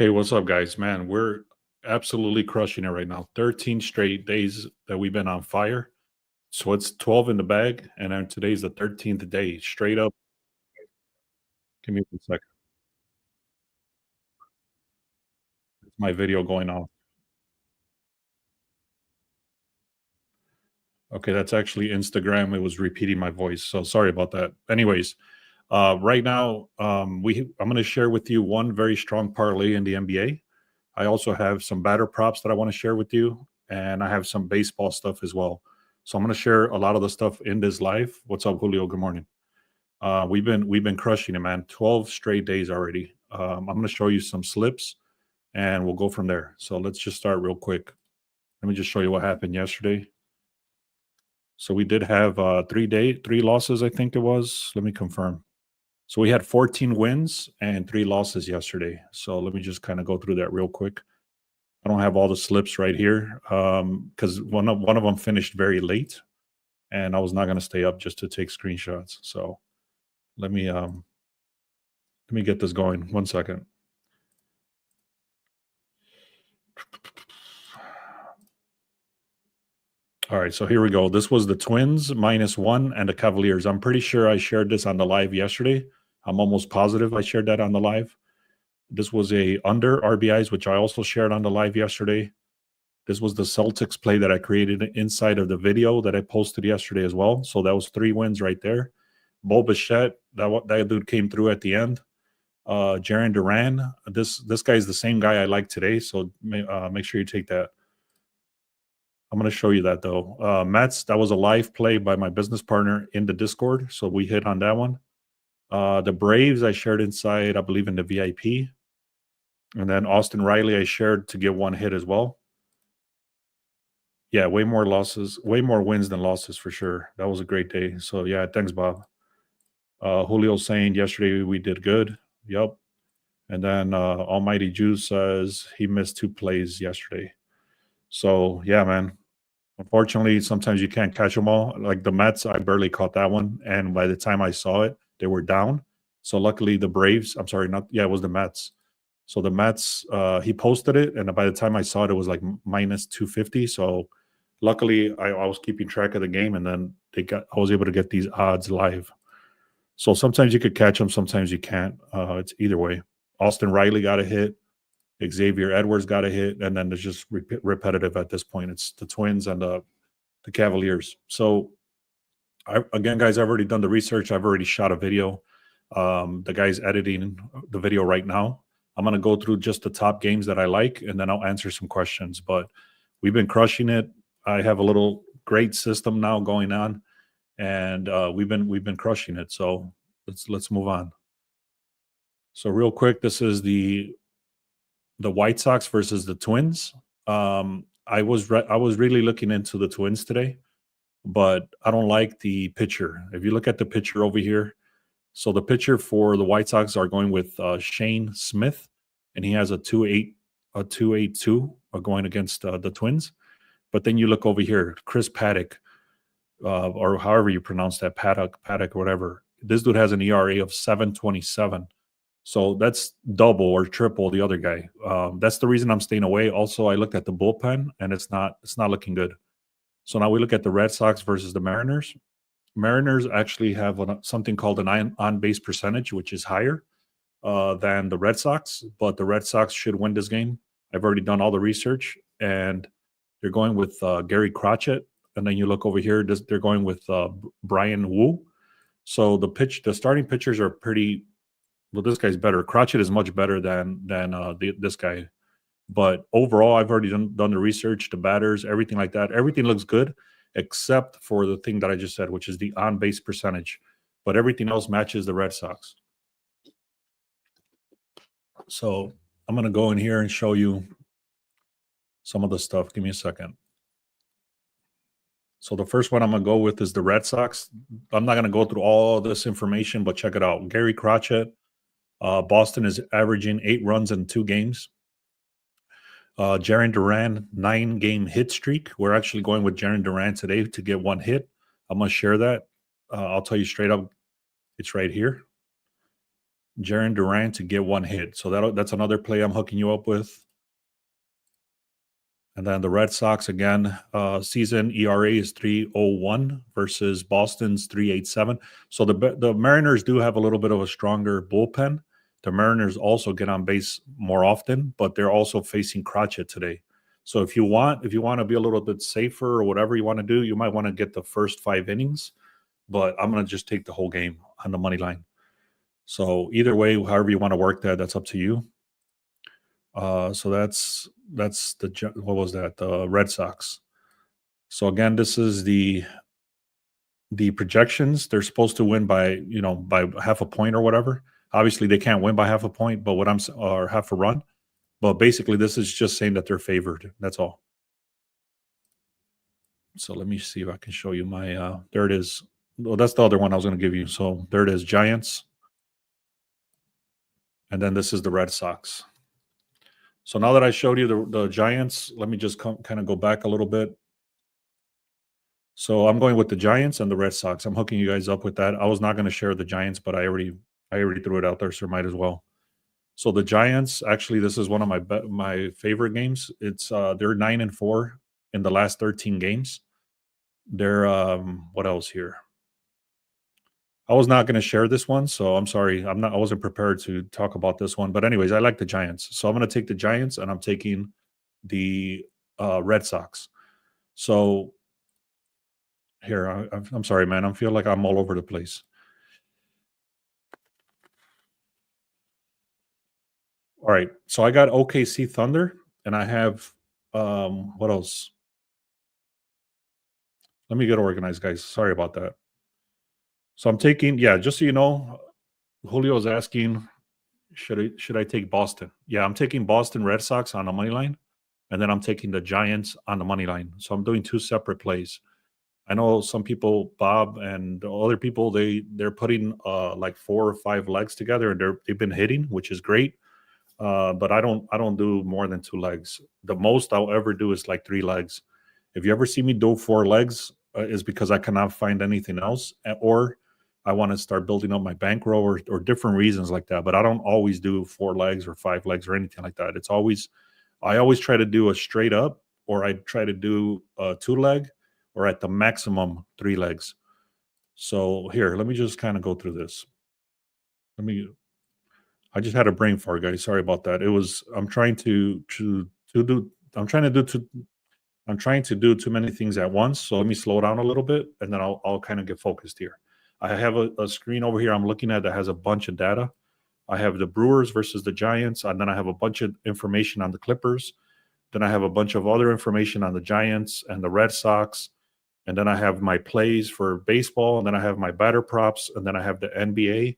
Hey, what's up, guys? Man, we're absolutely crushing it right now. 13 straight days that we've been on fire. So it's 12 in the bag, and then today's the 13th day. Straight up. Give me 1 second. It's my video going off. Okay, that's actually Instagram. It was repeating my voice. So sorry about that. Anyways, right now, I'm going to share with you one very strong parlay in the NBA. I also have some batter props that I want to share with you, and I have some baseball stuff as well. So I'm going to share a lot of the stuff in this live. What's up, Julio? Good morning. We've been crushing it, man. 12 straight days already. I'm going to show you some slips, and we'll go from there. So let's just start real quick. Let me just show you what happened yesterday. So we did have three losses, I think it was. Let me confirm. So we had 14 wins and 3 losses yesterday. So let me just kind of go through that real quick. I don't have all the slips right here because one of them finished very late, and I was not going to stay up just to take screenshots. So let me get this going. 1 second. All right, so here we go. This was the Twins -1 and the Cavaliers. I'm pretty sure I shared this on the live yesterday. I'm almost positive I shared that on the live. This was a under RBIs, which I also shared on the live yesterday. This was the Celtics play that I created inside of the video that I posted yesterday as well. So that was 3 wins right there. Bo Bichette, that dude came through at the end. Jaren Duran, this guy is the same guy I like today. So make sure you take that. I'm going to show you that though. Mets, that was a live play by my business partner in the Discord. So we hit on that one. The Braves, I shared inside, I believe, in the VIP. And then Austin Riley, I shared to get 1 hit as well. Yeah, way more wins than losses for sure. That was a great day. So yeah, thanks, Bob. Julio saying yesterday we did good. Yep. And then Almighty Juice says he missed 2 plays yesterday. So yeah, man. Unfortunately, sometimes you can't catch them all. Like the Mets, I barely caught that one. And by the time I saw it, they were down. So luckily the Braves, I'm sorry, it was the Mets. So the Mets, he posted it. And by the time I saw it, it was like -250. So luckily I was keeping track of the game, and then I was able to get these odds live. So sometimes you could catch them, sometimes you can't. It's either way. Austin Riley got a hit. Xavier Edwards got a hit, and then it's just repetitive at this point. It's the Twins and the Cavaliers. So, again, guys, I've already done the research. I've already shot a video. The guy's editing the video right now. I'm going to go through just the top games that I like, and then I'll answer some questions. But we've been crushing it. I have a little great system now going on, and we've been crushing it. So let's move on. So real quick, this is the White Sox versus the Twins. I was really looking into the Twins today, but I don't like the pitcher. If you look at the pitcher over here, so the pitcher for the White Sox are going with Shane Smith, and he has a 2.82 going against the Twins. But then you look over here, Chris Paddock, or however you pronounce that, Paddock, whatever. This dude has an ERA of 7.27. So that's double or triple the other guy. That's the reason I'm staying away. Also, I looked at the bullpen, and it's not looking good. So now we look at the Red Sox versus the Mariners. Mariners actually have something called an on-base percentage, which is higher than the Red Sox, but the Red Sox should win this game. I've already done all the research, and they're going with Gary Crotchet. And then you look over here, they're going with Brian Wu. So the starting pitchers are pretty. Well, this guy's better. Crotchet is much better than this guy. But overall, I've already done the research, the batters, everything like that. Everything looks good, except for the thing that I just said, which is the on-base percentage. But everything else matches the Red Sox. So I'm going to go in here and show you some of the stuff. Give me a second. So the first one I'm going to go with is the Red Sox. I'm not going to go through all this information, but check it out. Gary Crotchet. Boston is averaging 8 runs in 2 games. Jaren Duran, 9-game hit streak. We're actually going with Jaren Duran today to get 1 hit. I'm going to share that. I'll tell you straight up, it's right here. Jaren Durant to get one hit. So that's another play I'm hooking you up with. And then the Red Sox again, season ERA is 3.01 versus Boston's 3.87. So the Mariners do have a little bit of a stronger bullpen. The Mariners also get on base more often, but they're also facing Crotchet today. So if you want to be a little bit safer or whatever you want to do, you might want to get the first 5 innings. But I'm going to just take the whole game on the money line. So either way, however you want to work that, that's up to you. So that's what was that? The Red Sox. So again, this is the projections. They're supposed to win by by half a point or whatever. Obviously, they can't win by half a point, but or half a run. But basically, this is just saying that they're favored. That's all. So let me see if I can show you my. There it is. Well, that's the other one I was going to give you. So there it is, Giants, and then this is the Red Sox. So now that I showed you the Giants, let me just kind of go back a little bit. So I'm going with the Giants and the Red Sox. I'm hooking you guys up with that. I was not going to share the Giants, but I already threw it out there, so might as well. So the Giants, actually, this is one of my favorite games. It's they're 9-4 in the last 13 games. They're what else here? I was not going to share this one, so I'm sorry. I wasn't prepared to talk about this one. But anyways, I like the Giants. So I'm going to take the Giants, and I'm taking the Red Sox. So here, I'm sorry, man. I feel like I'm all over the place. All right. So I got OKC Thunder, and I have what else? Let me get organized, guys. Sorry about that. So I'm taking, just so you know, Julio's asking, should I take Boston? Yeah, I'm taking Boston Red Sox on the money line, and then I'm taking the Giants on the money line. So I'm doing two separate plays. I know some people, Bob and other people, they're putting like 4 or 5 legs together, and they've been hitting, which is great. But I don't do more than 2 legs. The most I'll ever do is like 3 legs. If you ever see me do 4 legs, is because I cannot find anything else, or I want to start building up my bankroll or different reasons like that. But I don't always do 4 legs or 5 legs or anything like that. I always try to do a straight up, or I try to do a 2 leg, or at the maximum 3 legs. So here, let me just kind of go through this. I just had a brain fart, guys. Sorry about that. I'm trying to do too many things at once. So let me slow down a little bit, and then I'll kind of get focused here. I have a screen over here I'm looking at that has a bunch of data. I have the Brewers versus the Giants, and then I have a bunch of information on the Clippers. Then I have a bunch of other information on the Giants and the Red Sox. And then I have my plays for baseball, and then I have my batter props, and then I have the NBA,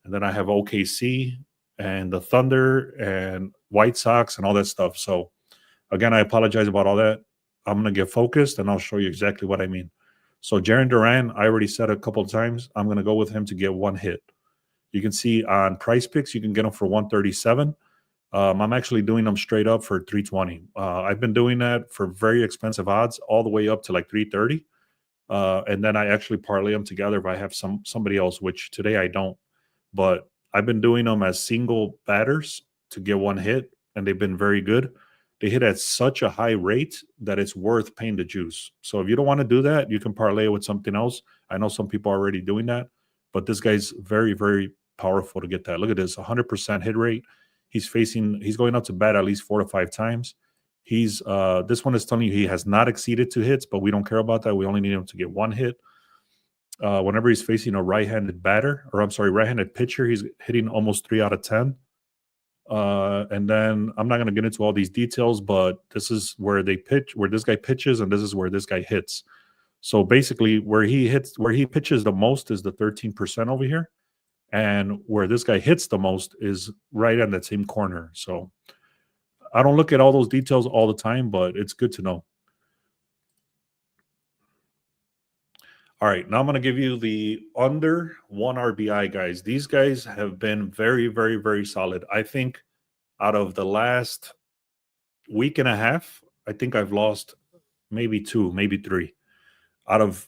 and then I have OKC and the Thunder and White Sox and all that stuff. So again, I apologize about all that. I'm going to get focused, and I'll show you exactly what I mean. So Jaren Duran, I already said a couple of times, I'm going to go with him to get 1 hit. You can see on Price Picks, you can get him for 137. I'm actually doing them straight up for 320. I've been doing that for very expensive odds all the way up to like 330. And then I actually parlay them together if I have somebody else, which today I don't. But I've been doing them as single batters to get 1 hit, and they've been very good. They hit at such a high rate that it's worth paying the juice. So if you don't want to do that, you can parlay it with something else. I know some people are already doing that, but this guy's very, very powerful to get that. Look at this, 100% hit rate. He's going up to bat at least 4 to 5 times. This one is telling you he has not exceeded 2 hits, but we don't care about that. We only need him to get 1 hit. Whenever he's facing a right-handed pitcher, he's hitting almost 3 out of 10. And then I'm not going to get into all these details, but this is where this guy pitches, and this is where this guy hits. So basically, where he pitches the most is the 13% over here, and where this guy hits the most is right on that same corner. So I don't look at all those details all the time, but it's good to know. All right, now I'm going to give you the under 1 RBI guys. These guys have been very, very, very solid. I think out of the last week and a half, I think I've lost maybe 2, maybe 3 out of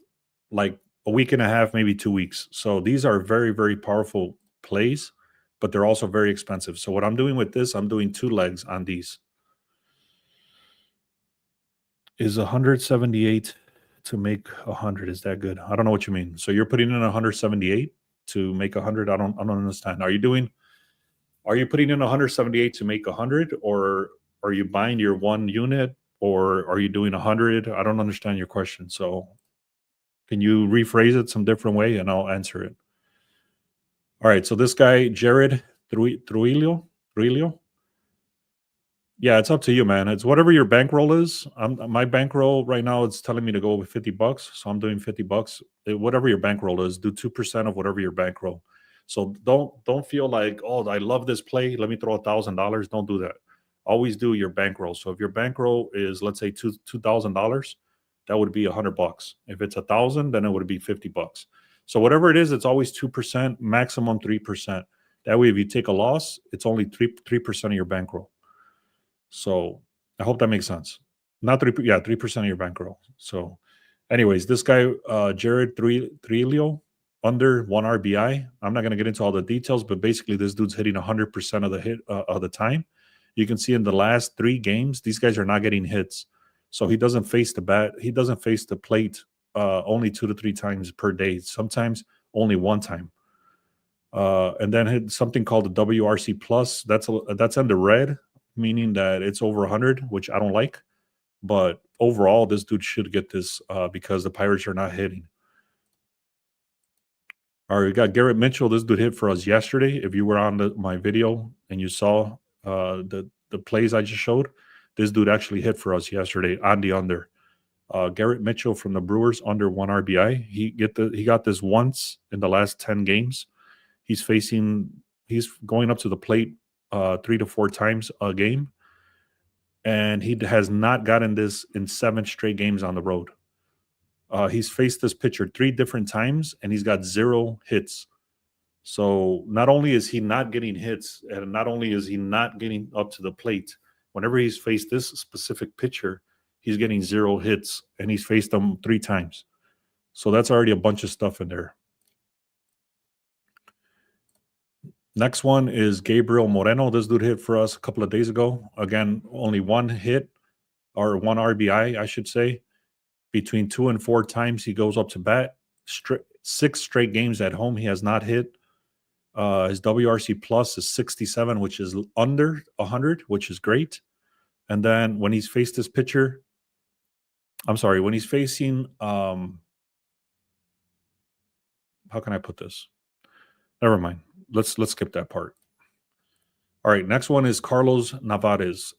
like a week and a half, maybe 2 weeks. So these are very, very powerful plays. but they're also very expensive. So what I'm doing with this, I'm doing 2 legs on these. Is 178 to make 100? Is that good? I don't know what you mean. So you're putting in 178 to make 100? I don't understand. Are you putting in 178 to make 100, or are you buying your one unit, or are you doing 100? I don't understand your question. So can you rephrase it some different way and I'll answer it. All right. So this guy, Jared Trujillo. Yeah, it's up to you, man. It's whatever your bankroll is. My bankroll right now, it's telling me to go with $50, so I'm doing $50. Whatever your bankroll is, do 2% of whatever your bankroll. So don't feel like, oh, I love this play, let me throw $1,000. Don't do that. Always do your bankroll. So if your bankroll is, let's say, $2,000, that would be $100. If it's 1,000, then it would be $50. So whatever it is, it's always 2%, maximum 3%. That way, if you take a loss, it's only 3% of your bankroll. So I hope that makes sense. Not 3% of your bankroll. So, anyways, this guy, Jared Trujillo, under 1 RBI. I'm not going to get into all the details, but basically, this dude's hitting 100% of the hit of the time. You can see in the last 3 games, these guys are not getting hits. So he doesn't face the bat. He doesn't face the plate only 2 to 3 times per day. Sometimes only 1 time. And then hit something called the WRC plus. That's in the red, meaning that it's over 100, which I don't like. But overall, this dude should get this because the Pirates are not hitting. All right, we got Garrett Mitchell. This dude hit for us yesterday. If you were on my video and you saw the plays I just showed, this dude actually hit for us yesterday on the under. Garrett Mitchell from the Brewers, under 1 RBI. He got this once in the last 10 games. He's going up to the plate 3 to 4 times a game, and he has not gotten this in 7 straight games on the road. He's faced this pitcher 3 different times, and he's got 0 hits. So not only is he not getting hits, and not only is he not getting up to the plate, whenever he's faced this specific pitcher, he's getting 0 hits, and he's faced them 3 times. So that's already a bunch of stuff in there. Next one is Gabriel Moreno. This dude hit for us a couple of days ago. Again, only 1 hit, or 1 RBI, I should say. Between 2 and 4 times he goes up to bat. 6 straight games at home he has not hit. His WRC plus is 67, which is under 100, which is great. And then when he's faced this pitcher, when he's facing, how can I put this? Never mind. Let's skip that part. All right, next one is Carlos Narvaez.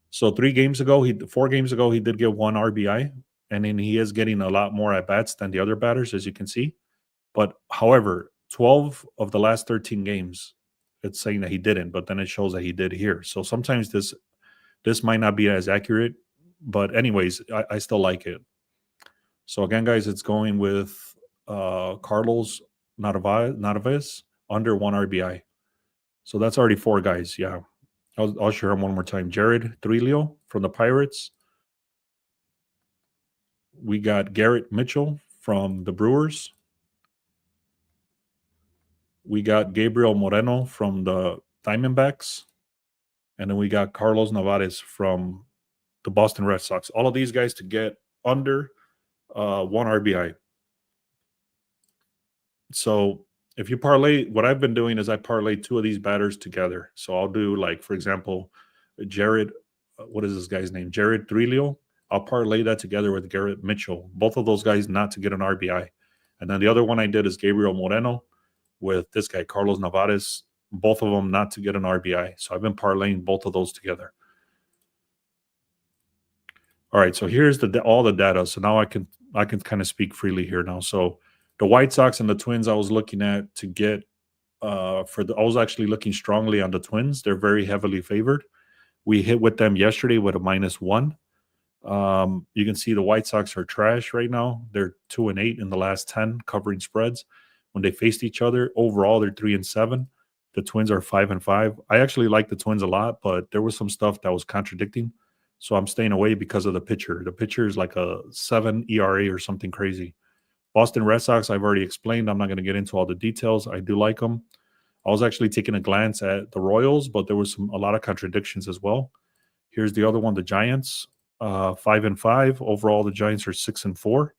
So 4 games ago, he did get 1 RBI, and then he is getting a lot more at bats than the other batters, as you can see. But however, 12 of the last 13 games, it's saying that he didn't, but then it shows that he did here. So sometimes this might not be as accurate, but anyways, I still like it. So again, guys, it's going with Carlos Narvaez under 1 RBI. So that's already 4 guys. Yeah. I'll share them one more time. Jared Trujillo from the Pirates. We got Garrett Mitchell from the Brewers. We got Gabriel Moreno from the Diamondbacks. And then we got Carlos Narvaez from the Boston Red Sox. All of these guys to get under 1 RBI. So if you parlay, what I've been doing is I parlay 2 of these batters together. So I'll do, like, for example, Jared, what is this guy's name? Jared Trujillo. I'll parlay that together with Garrett Mitchell. Both of those guys not to get an RBI. And then the other one I did is Gabriel Moreno with this guy, Carlos Narvaez. Both of them not to get an RBI. So I've been parlaying both of those together. All right, so here's all the data. So now I can kind of speak freely here now. So the White Sox and the Twins I was looking at to get I was actually looking strongly on the Twins. They're very heavily favored. We hit with them yesterday with a -1. You can see the White Sox are trash right now. They're 2-8 in the last 10 covering spreads. When they faced each other, overall they're 3-7. The Twins are 5-5. I actually like the Twins a lot, but there was some stuff that was contradicting. So I'm staying away because of the pitcher. The pitcher is like a 7 ERA or something crazy. Boston Red Sox, I've already explained. I'm not going to get into all the details. I do like them. I was actually taking a glance at the Royals, but there was a lot of contradictions as well. Here's the other one, the Giants, 5-5. Overall, the Giants are 6-4.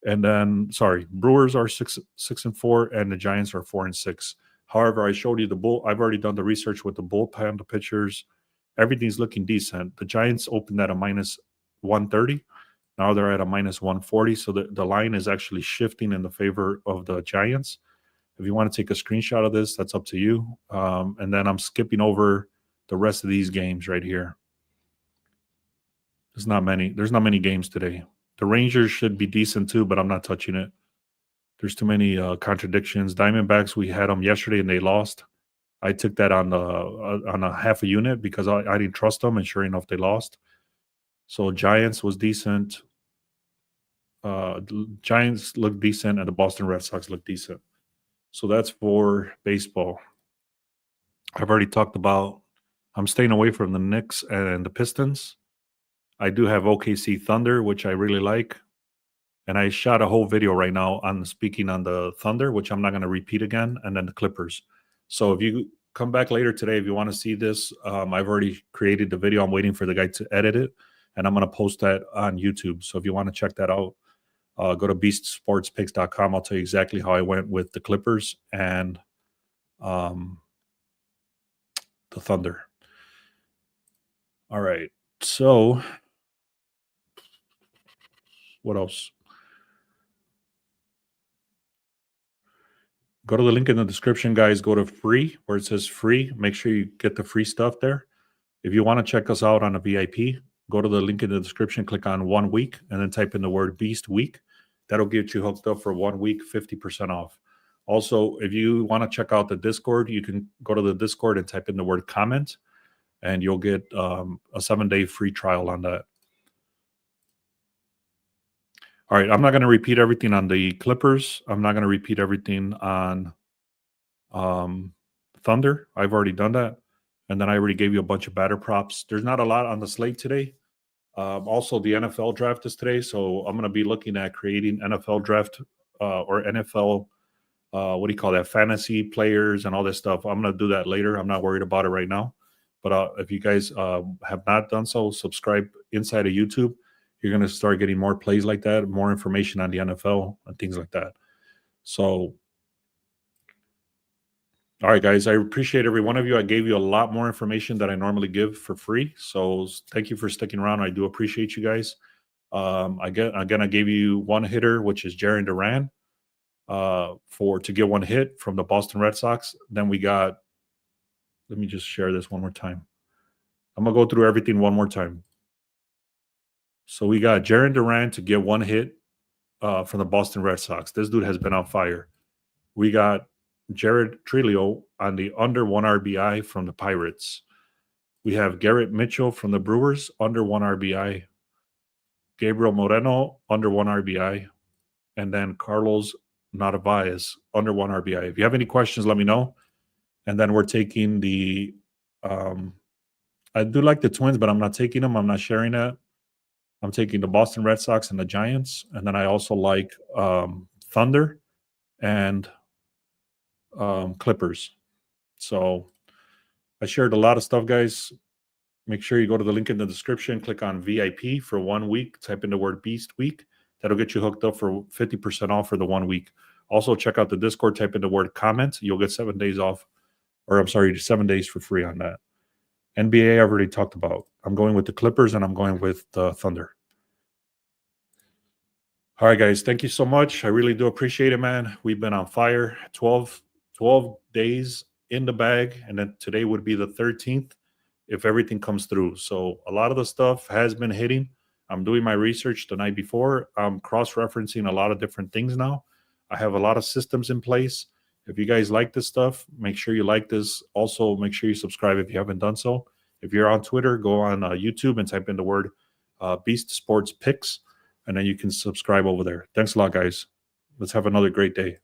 And then, Brewers are 6-4, and the Giants are 4-6. However, I showed you I've already done the research with the bullpen, the pitchers. Everything's looking decent. The Giants opened at a minus 130. Now they're at a minus 140. So the line is actually shifting in the favor of the Giants. If you want to take a screenshot of this, that's up to you. And then I'm skipping over the rest of these games right here. There's not many games today. The Rangers should be decent too, but I'm not touching it. There's too many contradictions. Diamondbacks, we had them yesterday and they lost. I took that on a half a unit because I didn't trust them, and sure enough, they lost. So Giants was decent. Giants look decent, and the Boston Red Sox look decent. So that's for baseball. I've already talked about I'm staying away from the Knicks and the Pistons. I do have OKC Thunder, which I really like. And I shot a whole video right now on speaking on the Thunder, which I'm not going to repeat again, and then the Clippers. So if you come back later today, if you want to see this, I've already created the video. I'm waiting for the guy to edit it, and I'm going to post that on YouTube. So if you want to check that out, go to beastsportspicks.com. I'll tell you exactly how I went with the Clippers and the Thunder. All right. So what else? Go to the link in the description, guys. Go to free, where it says free. Make sure you get the free stuff there. If you want to check us out on a VIP, go to the link in the description, click on 1 week, and then type in the word Beast Week. That'll get you hooked up for 1 week, 50% off. Also, if you want to check out the Discord, you can go to the Discord and type in the word comment, and you'll get a 7-day free trial on that. All right, I'm not going to repeat everything on the Clippers. I'm not going to repeat everything on Thunder. I've already done that. And then I already gave you a bunch of batter props. There's not a lot on the slate today. Also, the NFL draft is today. So I'm going to be looking at creating NFL draft or NFL, fantasy players and all this stuff. I'm going to do that later. I'm not worried about it right now. But if you guys have not done so, subscribe inside of YouTube. You're going to start getting more plays like that, more information on the NFL and things like that. So, all right, guys, I appreciate every one of you. I gave you a lot more information that I normally give for free. So thank you for sticking around. I do appreciate you guys. I gave you one hitter, which is Jarren Duran, to get one hit from the Boston Red Sox. Then we got, let me just share this one more time. I'm going to go through everything one more time. So we got Jarren Duran to get one hit from the Boston Red Sox. This dude has been on fire. We got Jared Trillo on the under 1 RBI from the Pirates. We have Garrett Mitchell from the Brewers, under 1 RBI. Gabriel Moreno, under 1 RBI. And then Carlos Narvaez, under 1 RBI. If you have any questions, let me know. And then we're taking the I do like the Twins, but I'm not taking them. I'm not sharing that. I'm taking the Boston Red Sox and the Giants. And then I also like Thunder and Clippers. So I shared a lot of stuff, guys. Make sure you go to the link in the description, click on VIP for 1 week, type in the word Beast Week. That'll get you hooked up for 50% off for the 1 week. Also, check out the Discord, type in the word comment. You'll get 7 days off, 7 days for free on that. NBA, I've already talked about. I'm going with the Clippers and I'm going with the Thunder. All right, guys. Thank you so much. I really do appreciate it, man. We've been on fire. 12 days in the bag. And then today would be the 13th if everything comes through. So a lot of the stuff has been hitting. I'm doing my research the night before. I'm cross-referencing a lot of different things now. I have a lot of systems in place. If you guys like this stuff, make sure you like this. Also, make sure you subscribe if you haven't done so. If you're on Twitter, go on YouTube and type in the word Beast Sports Picks, and then you can subscribe over there. Thanks a lot, guys. Let's have another great day.